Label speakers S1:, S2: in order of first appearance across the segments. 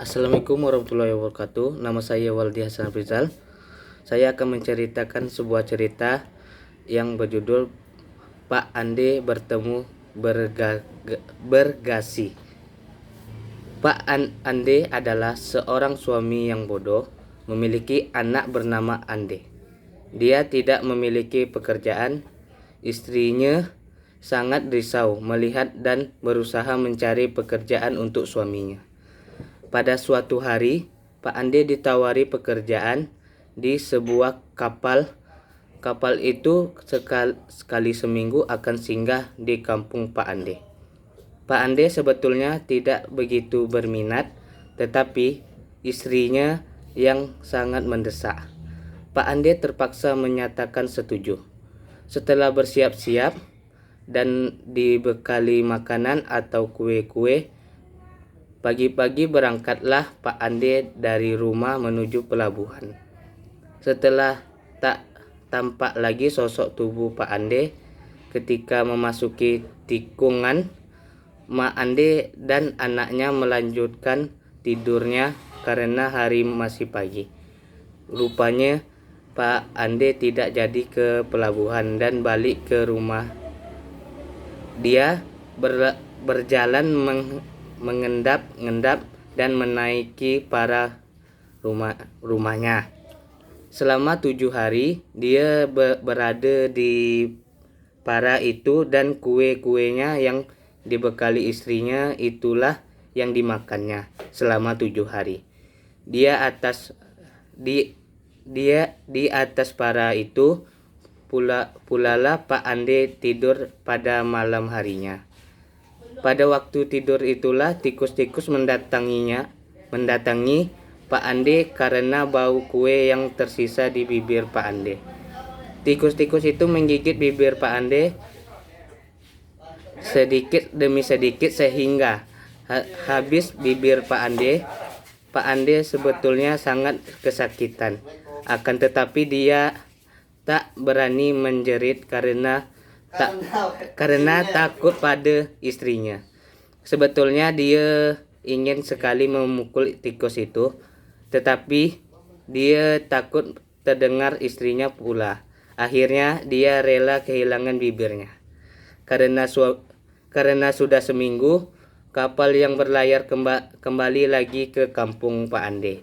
S1: Assalamualaikum warahmatullahi wabarakatuh. Nama saya Waldi Hasan Rizal. Saya akan menceritakan sebuah cerita yang berjudul Pak Ande bertemu bergasi. Ande adalah seorang suami yang bodoh, memiliki anak bernama Ande. Dia tidak memiliki pekerjaan. Istrinya sangat risau melihat dan berusaha mencari pekerjaan untuk suaminya. Pada suatu hari, Pak Ande ditawari pekerjaan di sebuah kapal. Kapal itu sekali seminggu akan singgah di kampung Pak Ande. Pak Ande sebetulnya tidak begitu berminat, tetapi istrinya yang sangat mendesak. Pak Ande terpaksa menyatakan setuju. Setelah bersiap-siap dan dibekali makanan atau kue-kue, pagi-pagi berangkatlah Pak Ande dari rumah menuju pelabuhan. Setelah tak tampak lagi sosok tubuh Pak Ande, ketika memasuki tikungan, Mak Ande dan anaknya melanjutkan tidurnya karena hari masih pagi. Rupanya Pak Ande tidak jadi ke pelabuhan dan balik ke rumah. Dia berjalan mengendap-endap dan menaiki para rumahnya. Selama 7 hari dia berada di para itu, dan kue-kuenya yang dibekali istrinya itulah yang dimakannya selama 7 hari. Dia di atas para itu pulalah Pak Ande tidur pada malam harinya. Pada waktu tidur itulah tikus-tikus mendatangi Pak Ande karena bau kue yang tersisa di bibir Pak Ande. Tikus-tikus itu menggigit bibir Pak Ande sedikit demi sedikit sehingga habis bibir Pak Ande. Pak Ande sebetulnya sangat kesakitan. Akan tetapi dia tak berani menjerit karena takut pada istrinya. Sebetulnya dia ingin sekali memukul tikus itu, tetapi dia takut terdengar istrinya pula. Akhirnya dia rela kehilangan bibirnya. Karena sudah seminggu, kapal yang berlayar kembali lagi ke kampung Pak Ande.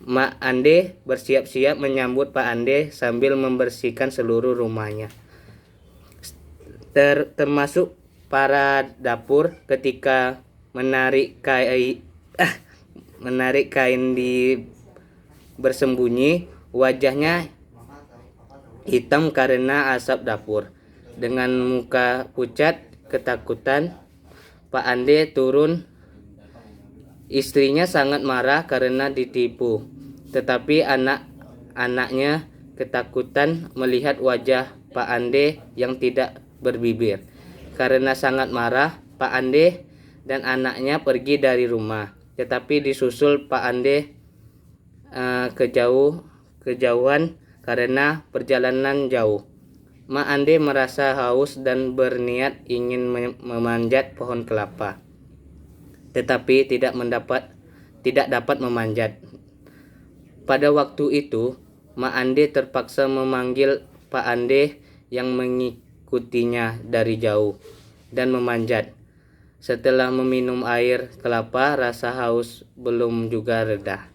S1: Mak Ande bersiap-siap menyambut Pak Ande sambil membersihkan seluruh rumahnya, termasuk para dapur. Ketika menarik kain di bersembunyi, wajahnya hitam karena asap dapur. Dengan muka pucat ketakutan, Pak Ande turun. Istrinya sangat marah karena ditipu, tetapi anak-anaknya ketakutan melihat wajah Pak Ande yang tidak berbibir. Karena sangat marah, Pak Ande dan anaknya pergi dari rumah, tetapi disusul Pak Ande kejauhan karena perjalanan jauh. Mak Ande merasa haus dan berniat ingin memanjat pohon kelapa, tetapi tidak dapat memanjat. Pada waktu itu, Mak Ande terpaksa memanggil Pak Ande yang mengikutinya dari jauh dan memanjat. Setelah meminum air kelapa, rasa haus belum juga reda.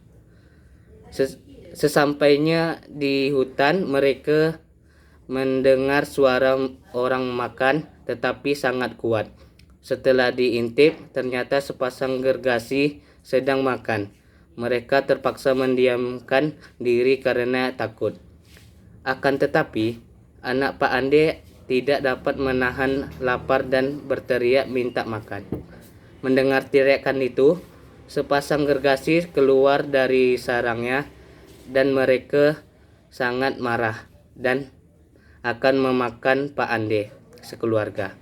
S1: Sesampainya di hutan, mereka mendengar suara orang makan, tetapi sangat kuat. Setelah diintip, ternyata sepasang gergasi sedang makan. Mereka terpaksa mendiamkan diri karena takut. Akan tetapi, anak Pak Ande tidak dapat menahan lapar dan berteriak minta makan. Mendengar teriakan itu, sepasang gergasi keluar dari sarangnya, dan mereka sangat marah dan akan memakan Pak Ande sekeluarga.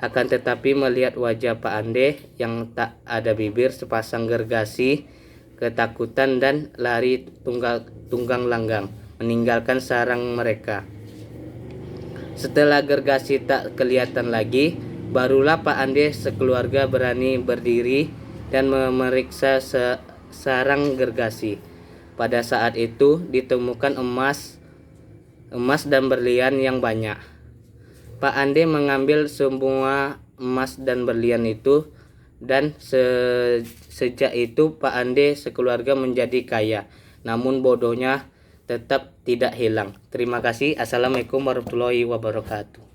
S1: Akan tetapi melihat wajah Pak Ande yang tak ada bibir, sepasang gergasi ketakutan dan lari tunggang langgang meninggalkan sarang mereka. Setelah gergasi tak kelihatan lagi, barulah Pak Ande sekeluarga berani berdiri dan memeriksa sarang gergasi. Pada saat itu ditemukan emas dan berlian yang banyak. Pak Ande mengambil semua emas dan berlian itu, dan sejak itu Pak Ande sekeluarga menjadi kaya. Namun bodohnya tetap tidak hilang. Terima kasih. Assalamualaikum warahmatullahi wabarakatuh.